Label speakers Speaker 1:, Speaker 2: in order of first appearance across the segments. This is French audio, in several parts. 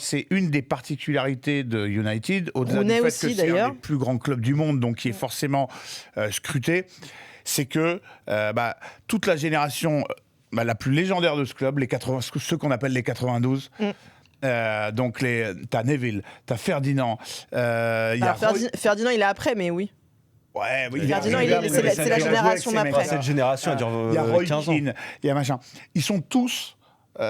Speaker 1: c'est une des particularités de United, au-delà
Speaker 2: Rooney
Speaker 1: du fait
Speaker 2: aussi,
Speaker 1: que c'est
Speaker 2: d'ailleurs.
Speaker 1: un des plus grands clubs du monde, donc qui est forcément scruté, c'est que toute la génération la plus légendaire de ce club, ceux qu'on appelle les 92, donc t'as Neville, t'as Ferdinand.
Speaker 2: Ferdinand, il est après, mais oui.
Speaker 1: Ouais,
Speaker 2: Ferdinand, c'est la génération d'après.
Speaker 3: Cette génération, elle dure 15 ans.
Speaker 1: Il y a machin. Ils sont tous...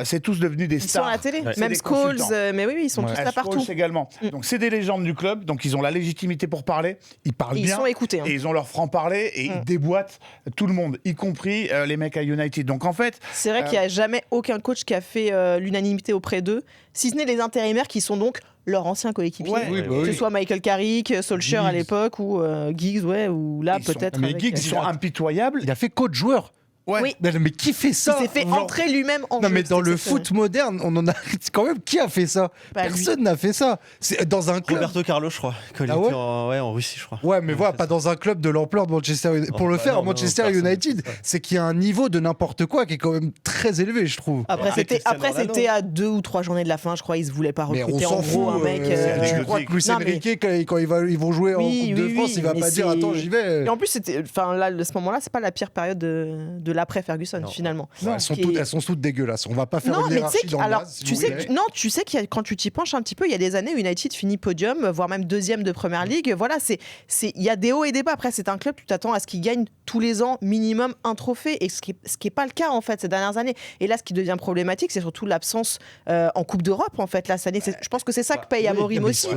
Speaker 1: c'est tous devenus des stars.
Speaker 2: Ils sont à la télé,
Speaker 1: C'est
Speaker 2: même
Speaker 1: des
Speaker 2: Scholes,
Speaker 1: consultants.
Speaker 2: mais oui, ils sont tous là partout.
Speaker 1: Scholes également. Donc c'est des légendes du club, donc ils ont la légitimité pour parler, ils parlent bien.
Speaker 2: Ils sont écoutés.
Speaker 1: Et ils ont leur franc-parler et ils déboîtent tout le monde, y compris les mecs à United. Donc en fait...
Speaker 2: C'est vrai qu'il n'y a jamais aucun coach qui a fait l'unanimité auprès d'eux, si ce n'est les intérimaires qui sont donc leurs anciens coéquipiers. Que ce soit Michael Carrick, Solskjaer à l'époque, ou Giggs, ou là peut-être.
Speaker 4: Mais Giggs,
Speaker 1: Ils sont impitoyables.
Speaker 4: Il a fait coach joueur.
Speaker 1: Ouais.
Speaker 2: Oui.
Speaker 4: Mais qui fait ça?
Speaker 2: Il s'est fait entrer lui-même en jeu.
Speaker 4: Non, mais dans le foot moderne, on en a quand même. Qui a fait ça? Personne n'a fait ça. C'est dans un club.
Speaker 3: Roberto Carlos, je crois. Quand il était en Russie, je crois.
Speaker 4: Ouais, mais voilà, pas dans un club de l'ampleur de Manchester United. Pour le faire, Manchester United, c'est qu'il y a un niveau de n'importe quoi qui est quand même très élevé, je trouve.
Speaker 2: Après, c'était à 2 ou 3 journées de la fin, je crois. Ils ne voulaient pas recruter en gros un mec.
Speaker 4: Tu crois que Luis Enrique, quand ils vont jouer en Coupe de France, il va pas dire attends, j'y vais.
Speaker 2: Et en plus, à ce moment-là, c'est pas la pire période de l'après-Ferguson. Finalement.
Speaker 4: Non, elles sont toutes dégueulasses. On va pas faire une hiérarchie dans le gaz,
Speaker 2: tu sais que quand tu t'y penches un petit peu, il y a des années, United finit podium, voire même deuxième de Premier League. Voilà, il y a des hauts et des bas. Après, c'est un club, tu t'attends à ce qu'il gagne tous les ans minimum un trophée, et ce qui est pas le cas en fait ces dernières années. Et là, ce qui devient problématique, c'est surtout l'absence en Coupe d'Europe en fait. Là, cette année, je pense que c'est ça que paye Amorim aussi.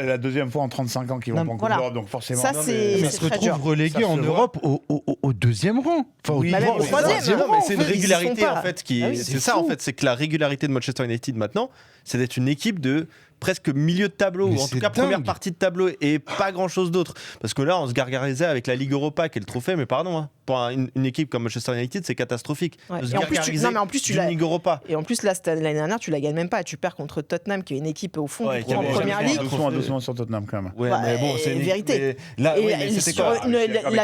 Speaker 1: La deuxième fois en 35 ans qu'ils vont pas en Coupe d'Europe, donc forcément.
Speaker 2: Ça,
Speaker 4: ils se retrouvent relégués en Europe au deuxième rang.
Speaker 2: Enfin, au troisième.
Speaker 3: Mais c'est une régularité en fait c'est ça en fait, c'est que la régularité de Manchester United maintenant, c'est d'être une équipe de presque milieu de tableau, ou en tout cas première partie de tableau, et pas grand chose d'autre. Parce que là, on se gargarisait avec la Ligue Europa qui est le trophée, mais pardon, pour une équipe comme Manchester United, c'est catastrophique.
Speaker 2: Et en plus, tu
Speaker 3: Ligue Europa.
Speaker 2: Et en plus, là, l'année dernière, tu la gagnes même pas. Tu perds contre Tottenham, qui est une équipe au fond en Première Ligue.
Speaker 1: Doucement sur Tottenham quand même.
Speaker 3: Ouais, mais bon, c'est
Speaker 2: une vérité. La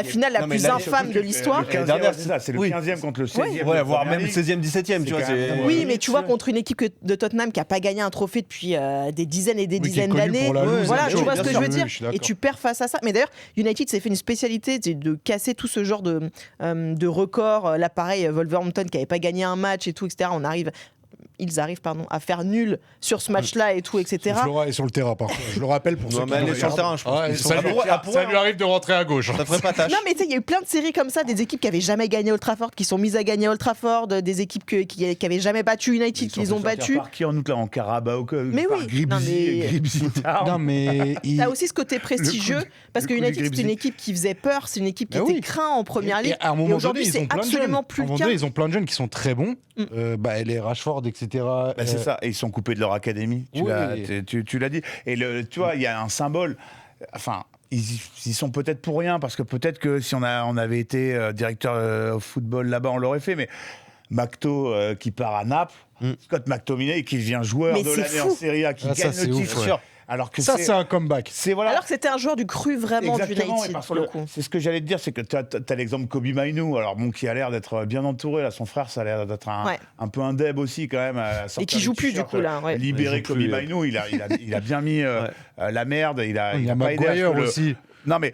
Speaker 2: finale la plus infâme de l'histoire.
Speaker 1: C'est le 15e contre le 16e.
Speaker 3: Ouais, voire même 16e, 17e.
Speaker 2: Oui, mais tu vois, contre une équipe de Tottenham qui n'a pas gagné un trophée depuis des dizaines et des dizaines d'années. Voilà, tu vois ce que je veux dire. Et tu perds face à ça. Mais d'ailleurs, United s'est fait une spécialité de casser tout ce genre de records. Là, pareil, Wolverhampton qui n'avait pas gagné un match et tout, etc. Ils arrivent à faire nul sur ce match-là et tout, etc.
Speaker 4: Flora est sur le terrain, par contre. Je le rappelle pour ceux qui
Speaker 3: elle est sur le terrain, je pense.
Speaker 4: Ça lui arrive de rentrer à gauche.
Speaker 3: Ça ferait pas tâche.
Speaker 2: Non, mais tu sais, il y a eu plein de séries comme ça, des équipes qui n'avaient jamais gagné Old Trafford, qui sont mises à gagner Old Trafford, des équipes qui n'avaient jamais battu United, qui les ont battus.
Speaker 1: Par qui en août, là, en Carabao,
Speaker 2: mais oui.
Speaker 1: Gribsy Town.
Speaker 4: Non, mais
Speaker 2: t'as aussi ce côté prestigieux, parce que United, c'était une équipe qui faisait peur, c'est une équipe qui était crainte en Première Ligue.
Speaker 4: Et à un moment donné,
Speaker 2: c'est absolument plus le cas.
Speaker 4: Ils ont plein de jeunes qui sont très bons. Les Rashford, etc.
Speaker 1: C'est ça. Et ils sont coupés de leur académie. Tu l'as dit. Et tu vois, il y a un symbole. Enfin, ils y sont peut-être pour rien, parce que peut-être que si on avait été directeur au football là-bas, on l'aurait fait. Mais Macto qui part à Naples, Scott McTominay qui devient joueur de l'année en Serie A, qui gagne le titre. Alors que
Speaker 4: c'est un comeback.
Speaker 2: Alors que c'était un joueur du cru vraiment du United.
Speaker 1: Pour le coup. C'est ce que j'allais te dire, c'est que tu as l'exemple Kobe Mainoo, alors qui a l'air d'être bien entouré. Là, son frère, ça a l'air d'être un peu un deb aussi quand même.
Speaker 2: Et qui joue plus du coup là.
Speaker 1: Libérer Kobe Mainoo, il a bien mis la merde. Il a
Speaker 4: pas aidé aussi.
Speaker 1: Non mais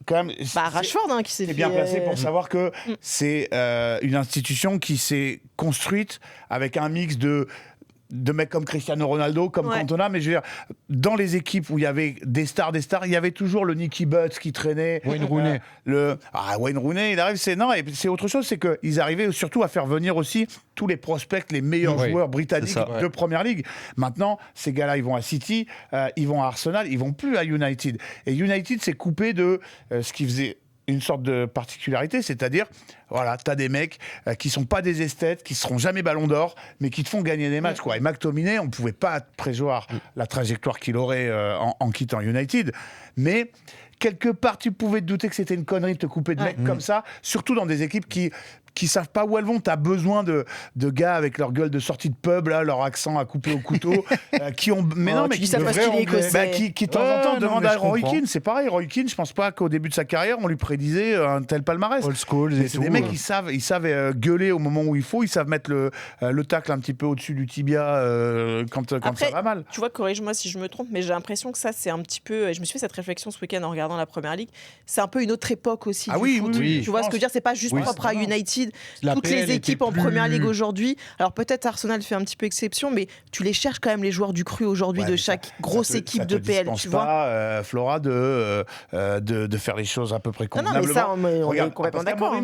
Speaker 1: quand même.
Speaker 2: Rashford qui s'est
Speaker 1: bien placé pour savoir que c'est une institution qui s'est construite avec un mix de mecs comme Cristiano Ronaldo, comme Cantona, mais je veux dire, dans les équipes où il y avait des stars, il y avait toujours le Nicky Butt qui traînait.
Speaker 4: Wayne Rooney.
Speaker 1: Wayne Rooney, il arrive, c'est autre chose, c'est qu'ils arrivaient surtout à faire venir aussi tous les prospects, les meilleurs joueurs britanniques de Première Ligue. Maintenant, ces gars-là, ils vont à City, ils vont à Arsenal, ils vont plus à United. Et United s'est coupé de ce qui faisait une sorte de particularité, c'est-à-dire, voilà, t'as des mecs qui sont pas des esthètes, qui seront jamais ballon d'or, mais qui te font gagner des matchs, quoi. Et McTominay, on pouvait pas prévoir la trajectoire qu'il aurait en quittant United, mais quelque part, tu pouvais te douter que c'était une connerie de te couper de mecs comme ça, surtout dans des équipes qui savent pas où elles vont. T'as besoin de gars avec leur gueule de sortie de pub, là, leur accent à couper au couteau, qui ont. Mais non, mais qui de temps en temps demandent à Roy Keane. C'est pareil, Roy Keane, je pense pas qu'au début de sa carrière, on lui prédisait un tel palmarès.
Speaker 4: Old School et
Speaker 1: c'est
Speaker 4: tout.
Speaker 1: Des mecs mecs, ils savent gueuler au moment où il faut, ils savent mettre le tacle un petit peu au-dessus du tibia quand
Speaker 2: Après,
Speaker 1: ça va mal.
Speaker 2: Tu vois, corrige-moi si je me trompe, mais j'ai l'impression que ça, c'est un petit peu. Et je me suis fait cette réflexion ce week-end en regardant la Première Ligue. C'est un peu une autre époque aussi.
Speaker 1: Oui,
Speaker 2: tu vois ce que je veux dire, c'est pas juste propre à United. Toutes les équipes en Première Ligue aujourd'hui. Alors peut-être Arsenal fait un petit peu exception, mais tu les cherches quand même les joueurs du cru aujourd'hui de chaque grosse équipe de PL.
Speaker 1: Tu vois pas, Flora, de faire les choses à peu près convenablement.
Speaker 2: Non, mais ça, on est complètement d'accord.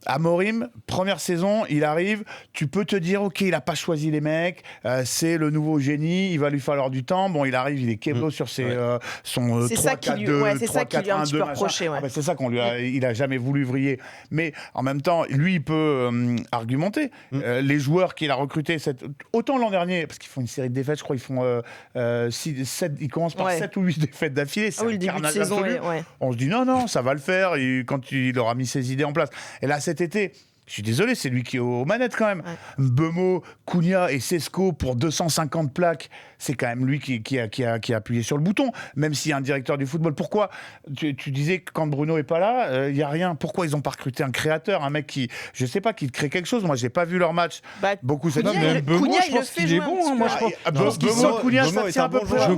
Speaker 1: Amorim, première saison, il arrive, tu peux te dire, ok, il n'a pas choisi les mecs, c'est le nouveau génie, il va lui falloir du temps. Bon, il arrive, il est keblo sur son 3-4-2,
Speaker 2: c'est ça qui lui a un petit peu reproché. Ouais.
Speaker 1: C'est ça il a jamais voulu vriller. Mais en même temps, lui, il peut argumenter. Les joueurs qu'il a recrutés, autant l'an dernier, parce qu'ils font une série de défaites, je crois, ils font 7, ils commencent par 7 ou 8 défaites d'affilée. C'est
Speaker 2: le début de saison.
Speaker 1: On se dit, non, ça va le faire, quand il aura mis ses idées en place. Et là, cet été, je suis désolé, c'est lui qui est aux manettes quand même. Mbeumo, Cunha et Sesco pour 250 plaques, c'est quand même lui qui a appuyé sur le bouton, même s'il y a un directeur du football. Pourquoi tu disais que quand Bruno est pas là, il y a rien. Pourquoi ils ont pas recruté un créateur, un mec qui crée quelque chose? Moi, j'ai pas vu leur match. Beaucoup cette
Speaker 2: année.
Speaker 4: Mbeumo, je pense qu'il est bon. Moi, je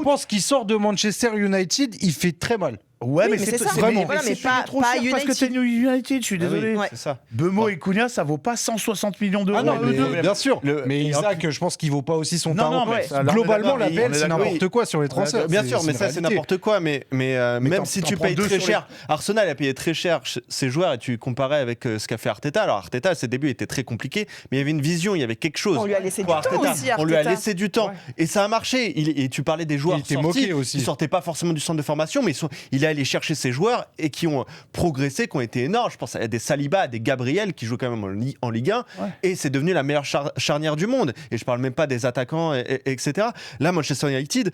Speaker 4: pense qu'il sort de Manchester United, il fait très mal.
Speaker 1: Ouais, mais c'est
Speaker 2: ça,
Speaker 1: vraiment.
Speaker 2: Mais pas United.
Speaker 1: Parce que t'es United, je suis désolé.
Speaker 3: C'est ça.
Speaker 1: Mbeumo et Cunha, ça vaut pas 160 millions d'euros.
Speaker 4: Ah non, bien sûr. Mais Isaac, je pense qu'il vaut pas aussi son talent. Globalement, la PL, c'est n'importe quoi sur les transferts.
Speaker 3: Bien sûr, mais ça, c'est n'importe quoi. Mais même si tu payes très cher, Arsenal a payé très cher ses joueurs et tu comparais avec ce qu'a fait Arteta. Alors, Arteta, ses débuts étaient très compliqués, mais il y avait une vision, il y avait quelque chose.
Speaker 2: On lui a laissé du temps aussi,
Speaker 3: on lui a laissé du temps. Et ça a marché. Et tu parlais des joueurs sortis. Ils sortaient pas forcément du centre de formation, mais il est allé chercher ses joueurs et qui ont progressé, qui ont été énormes. Je pense à des Saliba, à des Gabriel qui jouent quand même en Ligue 1 et c'est devenu la meilleure charnière du monde. Et je parle même pas des attaquants, etc. Là, Manchester United,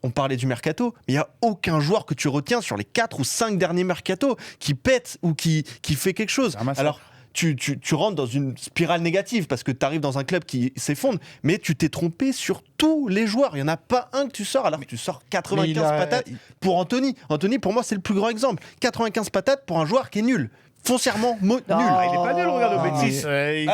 Speaker 3: on parlait du mercato, mais il n'y a aucun joueur que tu retiens sur les 4 ou 5 derniers mercatos qui pète ou qui fait quelque chose. Alors, tu rentres dans une spirale négative parce que tu arrives dans un club qui s'effondre, mais tu t'es trompé sur tous les joueurs. Il n'y en a pas un que tu sors, alors que tu sors 95 patates pour Anthony. Anthony, pour moi, c'est le plus grand exemple. 95 patates pour un joueur qui est nul. Foncièrement nul.
Speaker 1: Il est pas nul, regarde au Betis. Il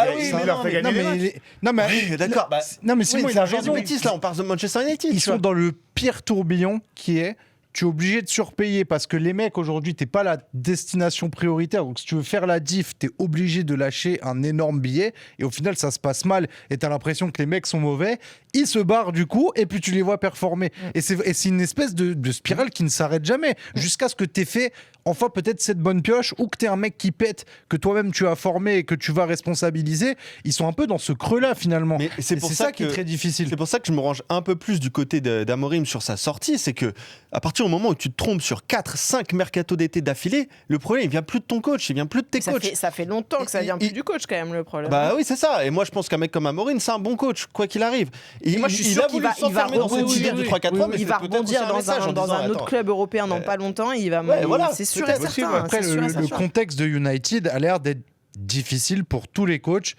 Speaker 1: leur fait gagner des matchs.
Speaker 3: Non, mais d'accord.
Speaker 4: Non, mais Simon, il a raison.
Speaker 3: Betis, là, on parle de Manchester United.
Speaker 4: Ils sont dans le pire tourbillon qui est. Tu es obligé de surpayer parce que les mecs aujourd'hui, t'es pas la destination prioritaire. Donc si tu veux faire la diff, t'es obligé de lâcher un énorme billet. Et au final, ça se passe mal. Et t'as l'impression que les mecs sont mauvais. Ils se barrent du coup et puis tu les vois performer. Et c'est une espèce de spirale qui ne s'arrête jamais. Jusqu'à ce que t'aies fait enfin peut-être cette bonne pioche ou que t'es un mec qui pète, que toi-même tu as formé et que tu vas responsabiliser. Ils sont un peu dans ce creux-là finalement.
Speaker 3: Mais c'est ça qui est très difficile. C'est pour ça que je me range un peu plus du côté d'Amorim sur sa sortie. C'est que à partir du moment où tu te trompes sur 4-5 mercato d'été d'affilée, le problème il vient plus de ton coach, il vient plus de tes coachs.
Speaker 2: Ça fait longtemps que ça vient plus du coach quand même le problème.
Speaker 3: Bah oui, c'est ça. Et moi je pense qu'un mec comme Amorim, c'est un bon coach quoi qu'il arrive.
Speaker 2: Et moi je suis sûr qu'il va rebondir
Speaker 3: du 3-4-3, mais
Speaker 2: il va rebondir dans un autre club européen dans pas longtemps. Il va, c'est sûr et certain.
Speaker 4: Après, le contexte de United a l'air d'être difficile pour tous les coachs,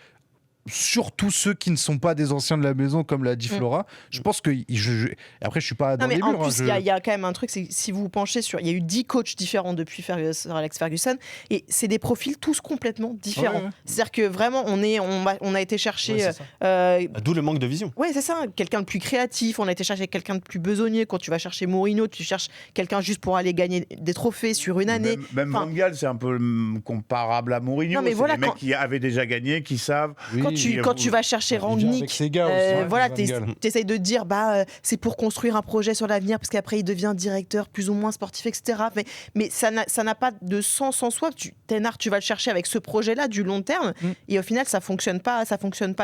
Speaker 4: surtout ceux qui ne sont pas des anciens de la maison, comme l'a dit Flora. Je pense que... Après, je suis pas dans les murs.
Speaker 2: En plus, il y a quand même un truc, c'est que si vous vous penchez sur... Il y a eu 10 coachs différents depuis Alex Ferguson, et c'est des profils tous complètement différents. Ouais. C'est-à-dire que vraiment, on a été chercher...
Speaker 3: D'où le manque de vision.
Speaker 2: Oui, c'est ça. Quelqu'un de plus créatif, on a été chercher quelqu'un de plus besogneux. Quand tu vas chercher Mourinho, tu cherches quelqu'un juste pour aller gagner des trophées sur une année.
Speaker 1: Même Van Gaal, c'est un peu comparable à Mourinho. C'est des mecs qui avaient déjà gagné, qui savent...
Speaker 2: Quand tu vas chercher Rangnick, t'essayes de dire c'est pour construire un projet sur l'avenir parce qu'après il devient directeur plus ou moins sportif, etc. Mais ça n'a pas de sens en soi. Ten Hag, tu vas le chercher avec ce projet-là du long terme et au final ça fonctionne pas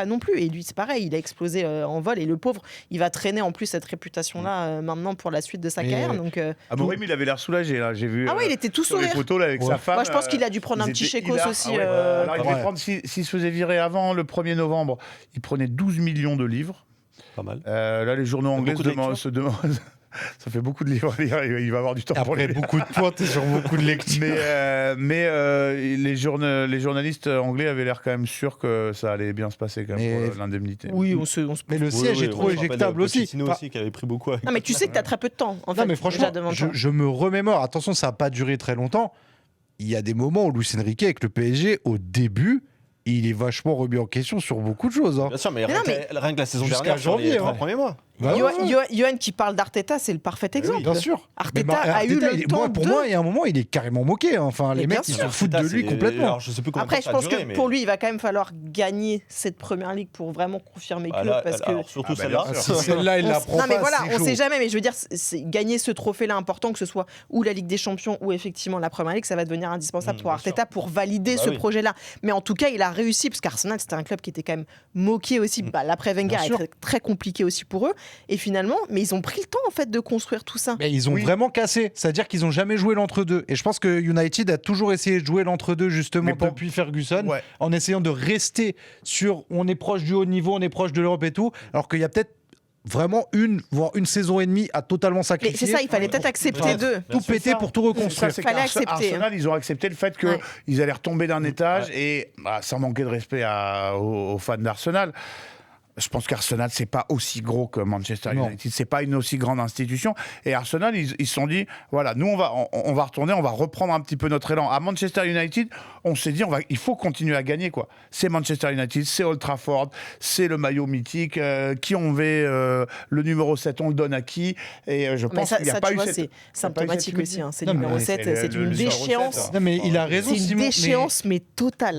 Speaker 2: non plus. Et lui c'est pareil, il a explosé en vol et le pauvre il va traîner en plus cette réputation-là maintenant pour la suite de sa carrière. Donc
Speaker 1: Amorim il avait l'air soulagé là, j'ai vu.
Speaker 2: Il était tout sourire.
Speaker 1: Les photos là avec sa femme.
Speaker 2: Moi je pense qu'il a dû prendre un petit chécos aussi.
Speaker 1: Alors il devait prendre s'il se faisait virer avant le 1er novembre. Il prenait 12 millions de livres.
Speaker 3: Pas mal.
Speaker 1: Là, les journaux anglais se demandent. Ça fait beaucoup de livres à lire. Il va avoir du temps pour lire.
Speaker 4: Beaucoup de pointes sur beaucoup de lectures.
Speaker 1: Mais les journalistes anglais avaient l'air quand même sûrs que ça allait bien se passer quand même pour l'indemnité.
Speaker 2: Oui,
Speaker 4: mais le siège est trop éjectable aussi.
Speaker 3: Aussi qui avait pris beaucoup.
Speaker 2: Non, mais tu sais que tu as très peu de temps. En fait,
Speaker 4: mais franchement, je me remémore. Attention, ça n'a pas duré très longtemps. il y a des moments où Luis Enrique avec le PSG, au début, il est vachement remis en question sur beaucoup de choses.
Speaker 3: Bien sûr, mais rien que la saison
Speaker 4: jusqu'à
Speaker 3: dernière,
Speaker 4: janvier,
Speaker 3: sur les 3 premiers mois.
Speaker 2: Johan qui parle d'Arteta, c'est le parfait exemple.
Speaker 4: Oui, bien sûr.
Speaker 2: Arteta a eu le temps
Speaker 4: pour moi, il y a un moment, il est carrément moqué. Enfin, les mecs, ils se foutent de lui complètement.
Speaker 3: Alors, je sais plus
Speaker 2: Après, je pense que pour lui, il va quand même falloir gagner cette première ligue pour vraiment confirmer que.
Speaker 3: Surtout celle-là.
Speaker 4: Celle-là, il la prend pas.
Speaker 2: Non, mais voilà, on sait jamais. Mais je veux dire, gagner ce trophée-là important, que ce soit ou la Ligue des Champions ou effectivement la première ligue, ça va devenir indispensable pour Arteta pour valider ce projet-là. Mais en tout cas, il a réussi parce qu'Arsenal, c'était un club qui était quand même moqué aussi. L'après Wenger a été très compliqué aussi pour eux. Et finalement, mais ils ont pris le temps en fait de construire tout ça.
Speaker 4: Mais ils ont vraiment cassé, c'est-à-dire qu'ils n'ont jamais joué l'entre-deux. Et je pense que United a toujours essayé de jouer l'entre-deux justement depuis Ferguson, en essayant de rester sur on est proche du haut niveau, on est proche de l'Europe et tout, alors qu'il y a peut-être vraiment voire une saison et demie à totalement sacrifier.
Speaker 2: Mais c'est ça, il fallait peut-être accepter tout
Speaker 4: péter pour tout reconstruire.
Speaker 1: Il fallait accepter. Arsenal, ils ont accepté le fait qu'ils allaient retomber d'un étage et sans manquer de respect aux fans d'Arsenal. Je pense qu'Arsenal, c'est pas aussi gros que Manchester United. C'est pas une aussi grande institution. Et Arsenal, ils se sont dit, voilà, nous, on va retourner, on va reprendre un petit peu notre élan. À Manchester United, on s'est dit, il faut continuer à gagner, quoi. C'est Manchester United, c'est Old Trafford, c'est le maillot mythique. Qui on veut, le numéro 7, on le donne à qui? Et je pense qu'il n'y a pas eu cette...
Speaker 2: C'est symptomatique aussi. C'est le numéro 7, c'est une déchéance.
Speaker 4: Non, mais il a raison,
Speaker 2: c'est une déchéance, mais totale.